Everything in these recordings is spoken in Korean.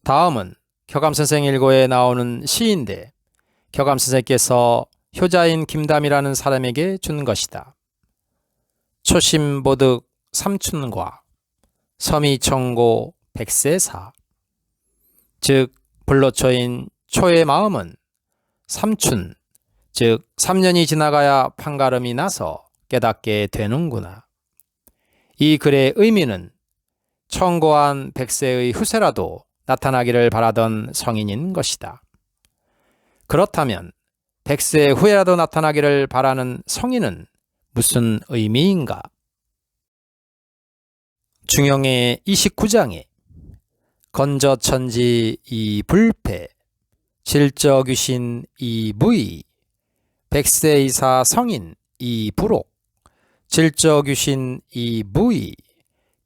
다음은 교감선생 일고에 나오는 시인데 교감선생께서 효자인 김담이라는 사람에게 준 것이다. 초심보득 삼춘과 서미청고 백세사. 즉 불로초인 초의 마음은 삼춘, 즉 3년이 지나가야 판가름이 나서 깨닫게 되는구나. 이 글의 의미는 청고한 백세의 후세라도 나타나기를 바라던 성인인 것이다. 그렇다면 백세 후에라도 나타나기를 바라는 성인은 무슨 의미인가? 중용의 29장에 건저천지 이불패, 질저귀신 이무의, 백세이사 성인 이불옥, 질저귀신 이무의,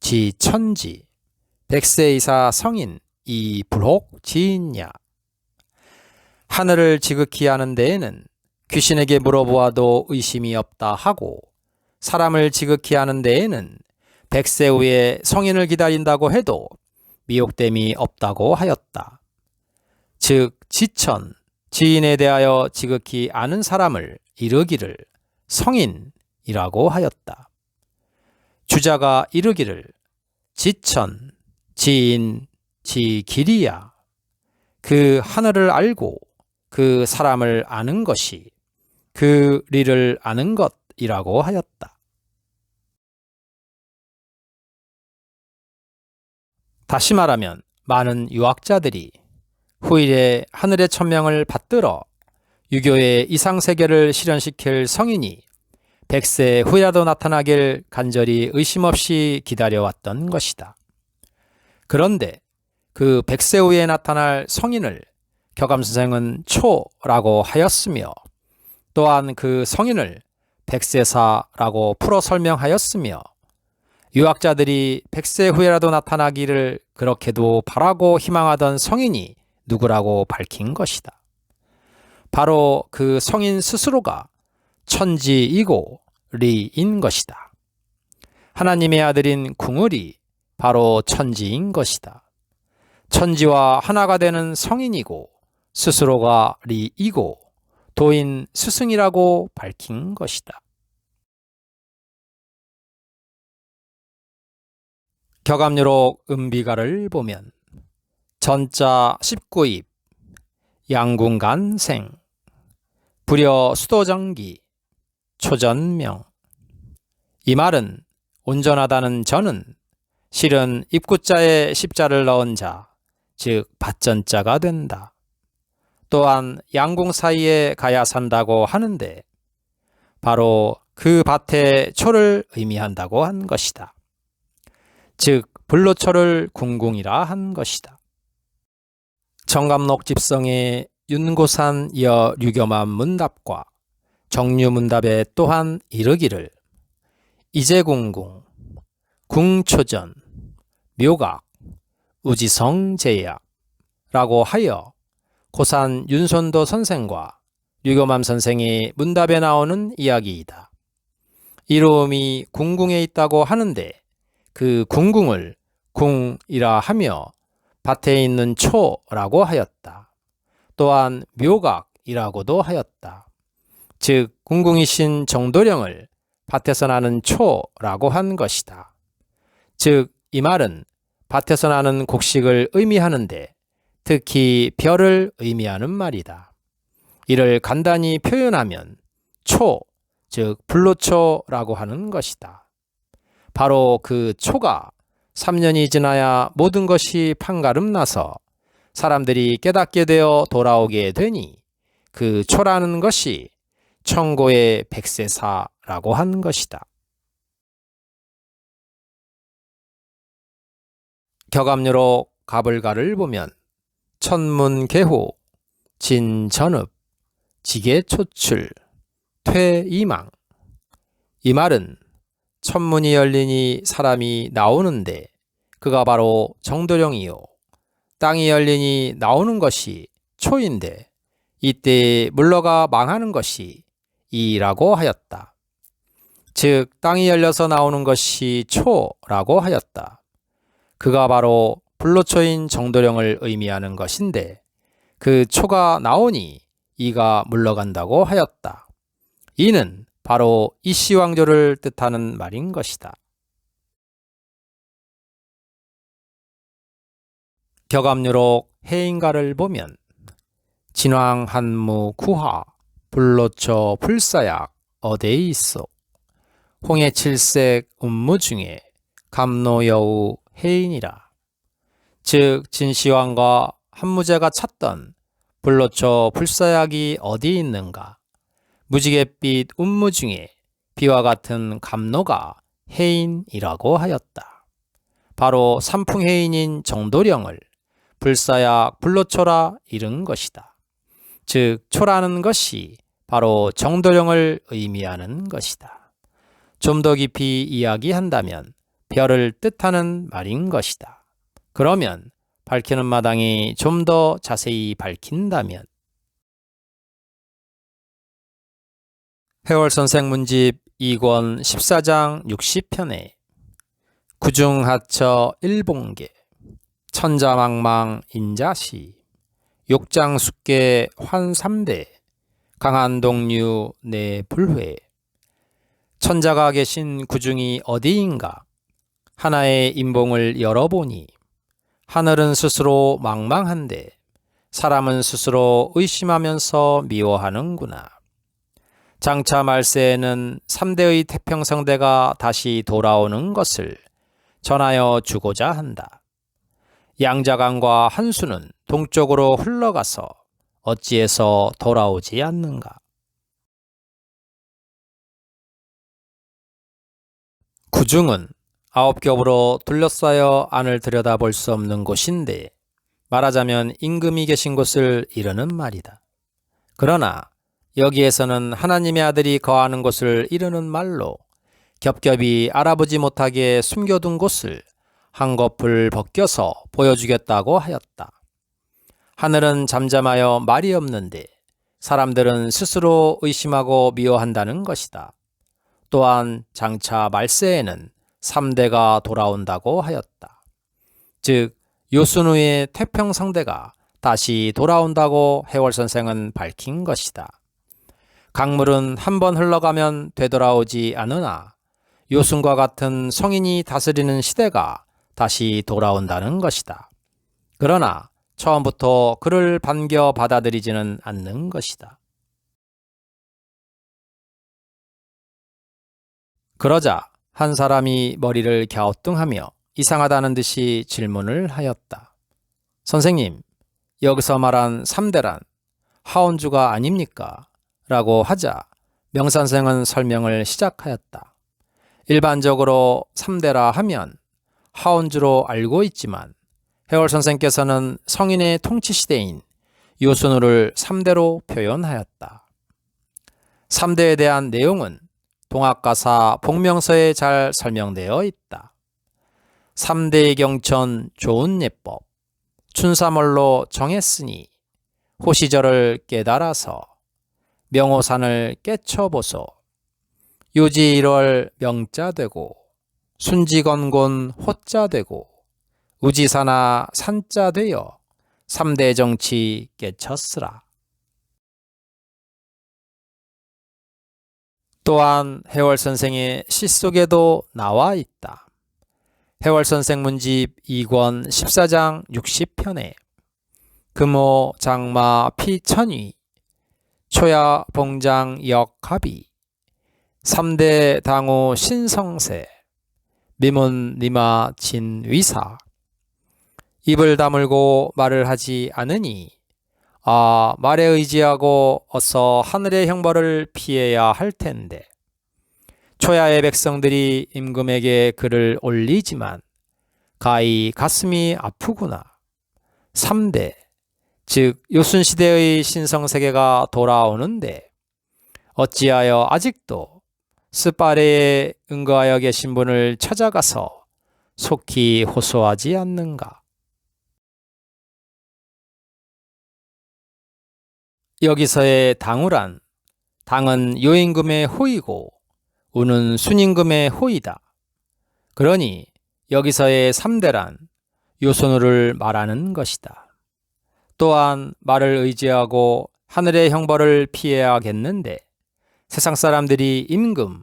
지천지, 백세이사 성인 이불옥 지인야. 하늘을 지극히 아는 데에는 귀신에게 물어보아도 의심이 없다 하고, 사람을 지극히 아는 데에는 백세 후에 성인을 기다린다고 해도 미혹됨이 없다고 하였다. 즉 지천, 지인에 대하여 지극히 아는 사람을 이르기를 성인이라고 하였다. 주자가 이르기를 지천, 지인, 지길이야. 그 하늘을 알고 그 사람을 아는 것이 그 리를 아는 것이라고 하였다. 다시 말하면 많은 유학자들이 후일에 하늘의 천명을 받들어 유교의 이상세계를 실현시킬 성인이 백세 후에라도 나타나길 간절히 의심 없이 기다려왔던 것이다. 그런데 그 백세 후에 나타날 성인을 교감선생은 초라고 하였으며, 또한 그 성인을 백세사라고 풀어 설명하였으며, 유학자들이 백세 후에라도 나타나기를 그렇게도 바라고 희망하던 성인이 누구라고 밝힌 것이다. 바로 그 성인 스스로가 천지이고 리인 것이다. 하나님의 아들인 궁을이 바로 천지인 것이다. 천지와 하나가 되는 성인이고 스스로가 리이고 도인 스승이라고 밝힌 것이다. 교감유록 은비가를 보면 전자 19입, 양궁간생, 불여 수도정기, 초전명. 이 말은 온전하다는 전은 실은 입구자에 십자를 넣은 자, 즉 밭전자가 된다. 또한 양궁 사이에 가야 산다고 하는데 바로 그 밭의 초를 의미한다고 한 것이다. 즉 불로초를 궁궁이라 한 것이다. 정감록 집성의 윤고산 여 류교만 문답과 정류문답에 또한 이르기를 이제궁궁, 궁초전, 묘각, 우지성제약 라고 하여 고산 윤손도 선생과 류교만 선생의 문답에 나오는 이야기이다. 이름이 궁궁에 있다고 하는데 그 궁궁을 궁이라 하며 밭에 있는 초라고 하였다. 또한 묘각이라고도 하였다. 즉 궁궁이신 정도령을 밭에서 나는 초라고 한 것이다. 즉 이 말은 밭에서 나는 곡식을 의미하는데 특히 별을 의미하는 말이다. 이를 간단히 표현하면 초, 즉 불로초라고 하는 것이다. 바로 그 초가 3년이 지나야 모든 것이 판가름 나서 사람들이 깨닫게 되어 돌아오게 되니 그 초라는 것이 청고의 백세사라고 한 것이다. 교감유록 가불가를 보면 천문개호, 진전읍, 지계초출, 퇴이망. 이 말은 천문이 열리니 사람이 나오는데 그가 바로 정도령이요, 땅이 열리니 나오는 것이 초인데 이때 물러가 망하는 것이 이라고 하였다. 즉 땅이 열려서 나오는 것이 초라고 하였다. 그가 바로 불로초인 정도령을 의미하는 것인데 그 초가 나오니 이가 물러간다고 하였다. 이는 바로 이씨왕조를 뜻하는 말인 것이다. 격압유록 해인가를 보면 진왕 한무 구하 불로초 불사약 어디에 있어 홍해 칠색 운무 중에 감노여우 해인이라. 즉 진시황과 한무제가 찾던 불로초 불사약이 어디 있는가. 무지갯빛 운무 중에 비와 같은 감노가 해인이라고 하였다. 바로 삼풍해인인 정도령을 불사약 불로초라 이른 것이다. 즉 초라는 것이 바로 정도령을 의미하는 것이다. 좀 더 깊이 이야기한다면 별을 뜻하는 말인 것이다. 그러면 밝히는 마당이 좀 더 자세히 밝힌다면 해월선생 문집 2권 14장 60편에 구중하처 일봉계 천자망망 인자시 욕장숙계 환삼대 강한동류 내불회 천자가 계신 구중이 어디인가. 하나의 인봉을 열어보니 하늘은 스스로 망망한데 사람은 스스로 의심하면서 미워하는구나. 장차 말세에는 3대의 태평성대가 다시 돌아오는 것을 전하여 주고자 한다. 양자강과 한수는 동쪽으로 흘러가서 어찌해서 돌아오지 않는가. 구중은 9겹으로 둘러싸여 안을 들여다볼 수 없는 곳인데 말하자면 임금이 계신 곳을 이르는 말이다. 그러나 여기에서는 하나님의 아들이 거하는 곳을 이르는 말로 겹겹이 알아보지 못하게 숨겨둔 곳을 한꺼풀 벗겨서 보여주겠다고 하였다. 하늘은 잠잠하여 말이 없는데 사람들은 스스로 의심하고 미워한다는 것이다. 또한 장차 말세에는 3대가 돌아온다고 하였다. 즉 요순후의 태평성대가 다시 돌아온다고 해월선생은 밝힌 것이다. 강물은 한번 흘러가면 되돌아오지 않으나 요순과 같은 성인이 다스리는 시대가 다시 돌아온다는 것이다. 그러나 처음부터 그를 반겨 받아들이지는 않는 것이다. 그러자 한 사람이 머리를 갸우뚱하며 이상하다는 듯이 질문을 하였다. 선생님, 여기서 말한 3대란 하원주가 아닙니까? 라고 하자 명산생은 설명을 시작하였다. 일반적으로 3대라 하면 하원주로 알고 있지만 해월선생께서는 성인의 통치시대인 요순후를 3대로 표현하였다. 3대에 대한 내용은 동학가사 복명서에 잘 설명되어 있다. 3대의 경천 좋은 예법 춘삼월로 정했으니 호시절을 깨달아서 명호산을 깨쳐보소. 유지1월 명자되고 순지건곤 호자되고 우지사나 산자되어 3대 정치 깨쳤으라. 또한 해월선생의 시 속에도 나와 있다. 해월선생 문집 2권 14장 60편에 금호 장마 피천위 초야 봉장 역합이 3대 당호 신성세 미문 니마 진위사 입을 다물고 말을 하지 않으니 말에 의지하고 어서 하늘의 형벌을 피해야 할 텐데 초야의 백성들이 임금에게 글을 올리지만 가히 가슴이 아프구나. 3대 즉 요순시대의 신성세계가 돌아오는데 어찌하여 아직도 스파레에 응거하여 계신 분을 찾아가서 속히 호소하지 않는가. 여기서의 당우란 당은 요임금의 호이고 우는 순임금의 호이다. 그러니 여기서의 3대란 요소누를 말하는 것이다. 또한 말을 의지하고 하늘의 형벌을 피해야겠는데 세상 사람들이 임금,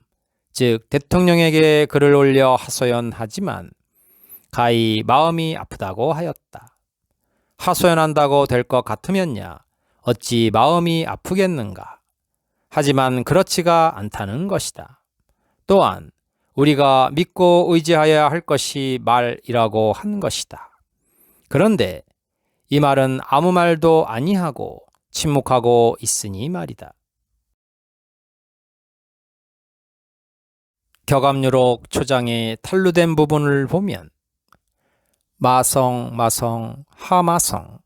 즉 대통령에게 글을 올려 하소연하지만 가히 마음이 아프다고 하였다. 하소연한다고 될 것 같으면야 어찌 마음이 아프겠는가. 하지만 그렇지가 않다는 것이다. 또한 우리가 믿고 의지하여야 할 것이 말이라고 한 것이다. 그런데 이 말은 아무 말도 아니하고 침묵하고 있으니 말이다. 격암유록 초장의 탈루된 부분을 보면 마성, 마성, 하마성,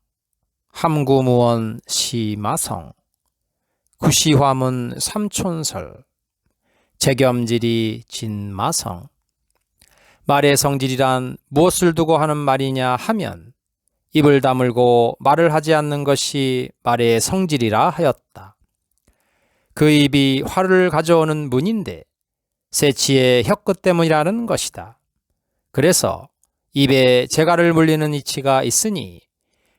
함구무원, 시마성, 구시화문, 삼촌설, 재겸질이 진마성. 말의 성질이란 무엇을 두고 하는 말이냐 하면 입을 다물고 말을 하지 않는 것이 말의 성질이라 하였다. 그 입이 화를 가져오는 문인데 새치의 혀끝 때문이라는 것이다. 그래서 입에 재갈을 물리는 이치가 있으니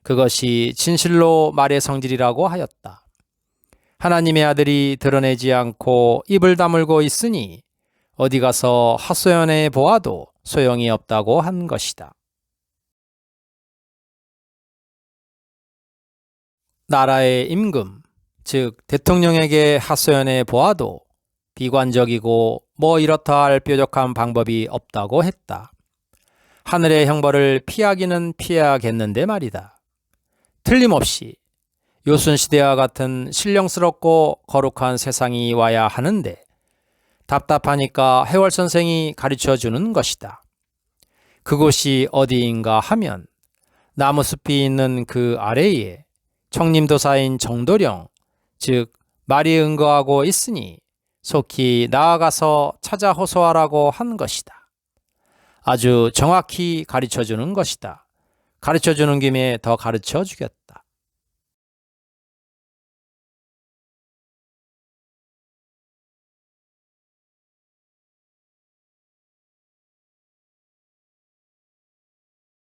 그것이 진실로 말의 성질이라고 하였다. 하나님의 아들이 드러내지 않고 입을 다물고 있으니 어디 가서 하소연해 보아도 소용이 없다고 한 것이다. 나라의 임금, 즉 대통령에게 하소연해 보아도 비관적이고 뭐 이렇다 할 뾰족한 방법이 없다고 했다. 하늘의 형벌을 피하기는 피해야겠는데 말이다. 틀림없이 요순시대와 같은 신령스럽고 거룩한 세상이 와야 하는데 답답하니까 해월 선생이 가르쳐주는 것이다. 그곳이 어디인가 하면 나무숲이 있는 그 아래에 청림도사인 정도령, 즉 말이 응거하고 있으니 속히 나아가서 찾아 호소하라고 한 것이다. 아주 정확히 가르쳐주는 것이다. 가르쳐주는 김에 더 가르쳐 주겠다.